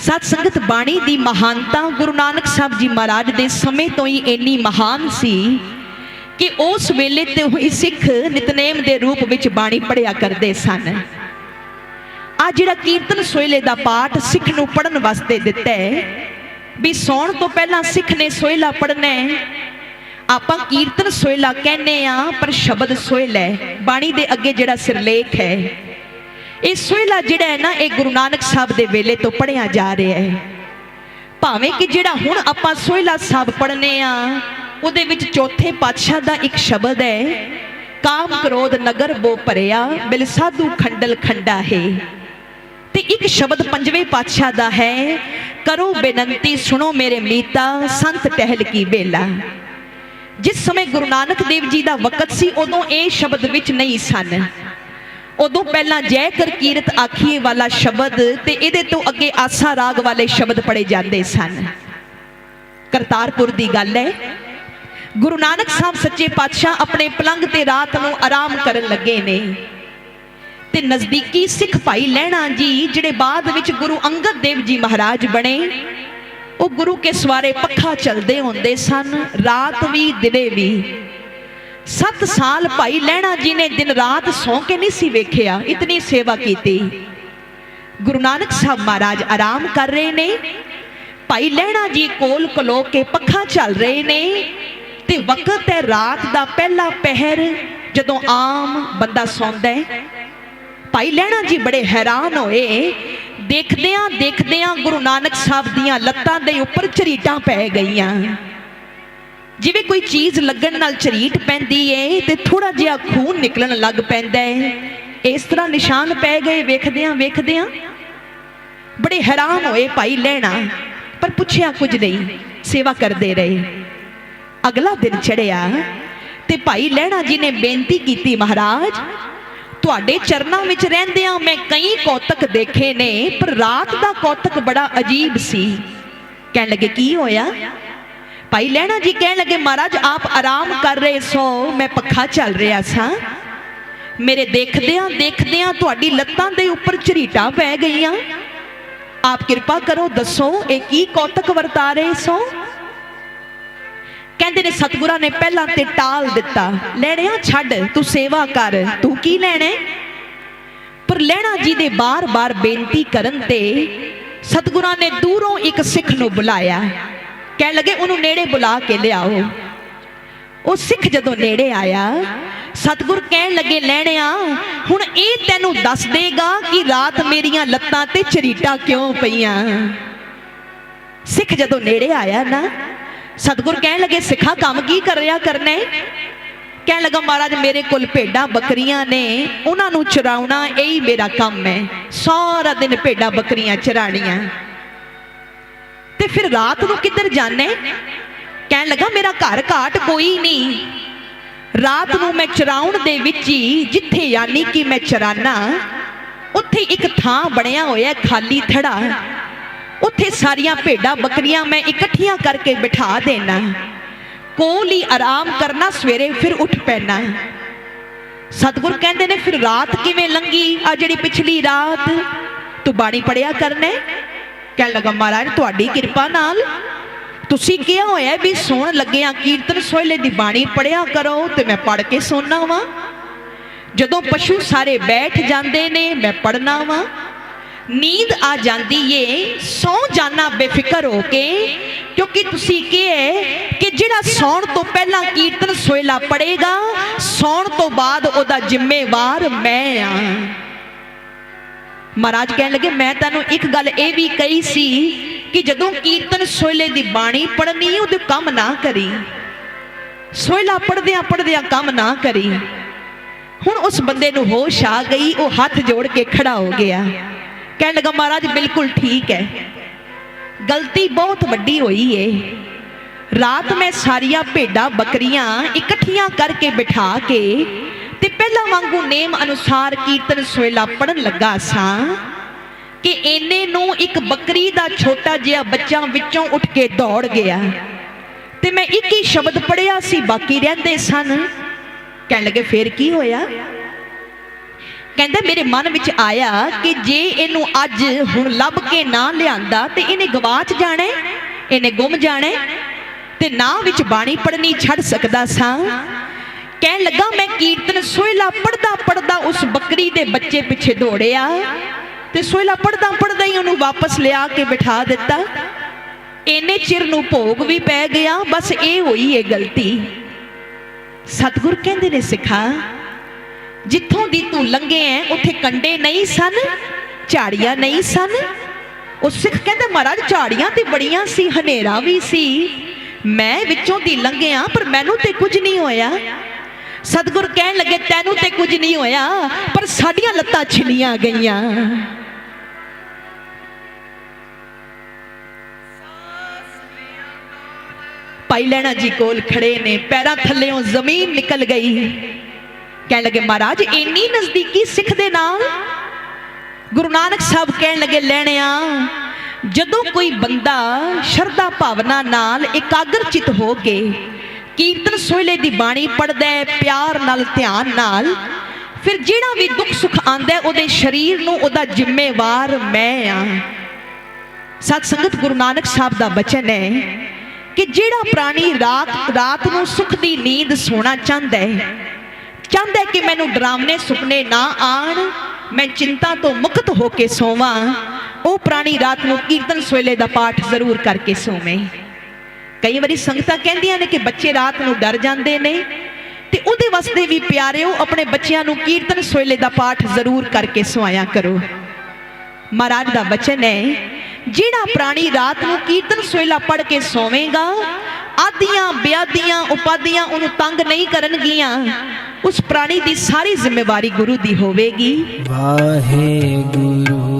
सत संगत बाणी दी महानता गुरु नानक साहब जी महाराज दे समय तो ही इन्नी महान सी कि उस वेले ते हुई सिख नितनेम दे रूप विच बाणी पढ़िया करते सन। आ जिहड़ा कीर्तन सोहले दा पाठ सिख नूं पढ़न वास्ते दिता है भी सौण तो पहला सिख ने सोहला पढ़ना है। आपां कीर्तन सोहला कहने आ पर शब्द सोहला है। बाणी दे अगे जिहड़ा सिरलेख है ये सोहला जिहड़ा है ना ये गुरु नानक साहब दे वेले तो पढ़िया जा रहा है। भावें कि जिहड़ा हुण आपां सोहला साहब पढ़ने आ उहदे विच चौथे पातशाह दा एक शब्द है, काम क्रोध नगर बो भरिया बिल साधु खंडल खंडा है। ते एक शब्द पंजवें पातशाह दा है, करो बेनंती सुनो मेरे मीता संत टहल की बेला। जिस समय गुरु नानक देव जी दा वक़्त सी उदों ये शब्द विच नहीं सन। उदों पहला जय कर कीरत आखिए वाला शब्द ते इहदे तो अगे आसा राग वाले शब्द पढ़े जाते सन। करतारपुर दी गल है, गुरु नानक साहब सच्चे पातशाह अपने पलंग ते रात नूं आराम करन लगे ने ते नज़दीकी सिख भाई लहणा जी जिहड़े बाद विच गुरु अंगद देव जी महाराज बने वो गुरु के सवारे पखा चलते होंदे सन, रात भी दिने भी। 7 साल भाई लहणा जी ने दिन रात सौ के नहीं सी वेखिया, इतनी सेवा की। गुरु नानक साहब महाराज आराम कर रहे ने, भाई लहणा जी कोल खलो के पखा चल रहे ने ते वक्त है रात दा पहला पहर जदों आम बंदा सौंदा है। भाई लहणा जी बड़े हैरान होए, देखदियां देखदियां गुरु नानक साहब दियां लत्तां दे उपर झरीटां पै गईयां। जिवें कोई चीज़ लगन नाल झरीट पैंदी है ते थोड़ा जिहा खून निकलन लग पैंदा है, इस तरह निशान पै गए। वेखदियां वेखदियां बड़े हैरान होए भाई लहणा, पर पुछया कुछ नहीं, सेवा करते रहे। अगला दिन चढ़िया ते भाई लहणा जी ने बेनती की, महाराज तुहाडे चरनां विच रहिंदियां मैं कई कौतक देखे ने पर रात दा कौतक बड़ा अजीब सी। कहण लगे की होया? भाई लहणा जी कहण लगे महाराज आप आराम कर रहे सो, मैं पखा चल रहा सा, मेरे देखदियां देखदियां तुहाडी लत्तां दे उपर झरीटां पै गईयां। आप कृपा करो दसो ये की कौतक वरता रहे सो? कहंदे ने सतगुरां ने पहला ते टाल दिता, लहणिया छड्ड तू सेवा कर, तू की लैणा। पर लहणा जी दे बार बार बेनती करन ते सतगुरां ने दूरों एक सिख नूं बुलाया। कहण लगे उन्होंने नेड़े बुला के लियाओ। वो सिख जदों नेड़े आया सतगुर कहण लगे लहणिया हुण ये तैनूं दस देगा कि रात मेरियां लत्तां ते झरीटां क्यों पईयां। सिख जदों नेड़े आया ना सतगुर कहण लगे सिखा काम की कर रहा करना है? कहण लगा महाराज मेरे कोल भेडां बकरियां ने, उन्हां नूं चराउणा यही मेरा काम है, सारा दिन भेडां बकरियां चराणियां। ते फिर रात नूं किधर जाने? कहण लगा मेरा घर घाट कोई नहीं, रात नूं मैं चराउण दे विच ही जिथे यानी कि मैं चराना उत्थे एक थां बनिया होया खाली थड़ा, उत्थे सारियां भेडां बकरियां मैं इकट्ठियां करके बिठा देना, कोल ही आराम करना, सवेरे फिर उठ पैना। सतगुर कहंदे ने फिर रात किवें लंघी? आ जिहड़ी पिछली रात तू बाणी पढ़िया करने? कहण लगा महाराज तुहाडी कृपा नाल तुसीं किहा होया भी सोण लग्गिया कीर्तन सोहले दी बाणी पढ़िया करो ते मैं पढ़ के सोना वा। जदों पशु सारे बैठ जांदे ने मैं पढ़ना वा, नींद आ जाती है सौ जाना बेफिक्र होके, क्योंकि तुसी कहे कि जिहड़ा सौण तो पहला कीर्तन सोहला पढ़ेगा सौण तो बाद ओदा जिम्मेवार मैं आ। महाराज कहने लगे मैं तैनूं एक गल ये भी कही सी कि जदों कीर्तन सोहले दी बाणी पढ़नी उहदे काम ना करी, सोहला पढ़दियां पढ़दियां काम ना करी। हुण उस बंदे नूं होश आ गई, वो हाथ जोड़ के खड़ा हो गया। कहने लगा महाराज बिल्कुल ठीक है, गलती बहुत वड्डी हुई है। रात में सारिया भेडां बकरियां इकट्ठियां करके बिठा के ते पहला वांगू नेम अनुसार कीर्तन सोहला पढ़न लगा सा कि इन्ने नूं एक बकरी दा छोटा जिहा बच्चा विचों उठ के दौड़ गया ते मैं एक ही शब्द पढ़िया सी, बाकी रहिंदे सन। कहण लगे फिर की होया? कहंदा मेरे मन विच आया कि जे इनू अज हुण लभ के ना लियांदा ते इन्हें गवाच जाना, इन्हें गुम जाना, ते ना विच बाणी पढ़नी छड़ सकदा सां। कहन लगा मैं कीर्तन सोहला पढ़दा पढ़दा उस बकरी दे बच्चे पिछे दौड़िया ते सोहला पढ़दा पढ़दा ही उन्होंने वापस लिया के बिठा दिता। इन्ने चिर नूं भोग भी पै गया, बस ये हुई है गलती। सतगुर कहंदे ने सिखा जिथों दी तू लंघे है उत्थे कंडे नहीं सन, झाड़ियां नहीं सन। उस सिख कहंदा महाराज झाड़ियां ते बड़ियां सी, हनेरा भी सी, मैं विचों दी लंघिया पर मैनू ते कुछ नहीं होया। सतगुर कहन लगे तैनू ते कुछ नहीं होया पर साडियां लत्तां छिलियां गईयां। भाई लैणा जी कोल खड़े ने, पैरां थल्लेओं जमीन निकल गई। कहने लगे महाराज इन्नी नजदीकी सिख दे नाल। गुरु नानक साहब कहने लगे लैणिया जदों कोई बंदा शरधा भावना नाल एकाग्र चित हो के कीर्तन सोहले दी बाणी पढ़दा है प्यार नाल ध्यान नाल, फिर जिहड़ा भी दुख सुख आंदा है उहदे शरीर नूं उहदा जिम्मेवार मैं आ। सत संगत गुरु नानक साहब दा बचन है कि जिहड़ा प्राणी रात नूं सुख दी नींद सोना चाहता है कि मैनू डरावने सुपने ना आण, मैं चिंता तो मुक्त होके सोवां, वो प्राणी रात नूं कीर्तन सोहले दा पाठ जरूर करके सोवे। कई बारी संगतां कहंदियां ने कि बच्चे रात नूं डर जांदे ने, ते उहदे वास्ते भी प्यारिओ अपने बच्चिआं नूं कीर्तन सोहले दा पाठ जरूर करके सुआया करो। महाराज दा वचन है जिहड़ा प्राणी रात नूं कीर्तन सोहला पढ़ के सोवेगा आदियां ब्यादियां उपाधियां उन्हें तंग नहीं करनगियां, उस प्राणी की सारी जिम्मेवारी गुरु दी होवेगी। वाहे गुरु।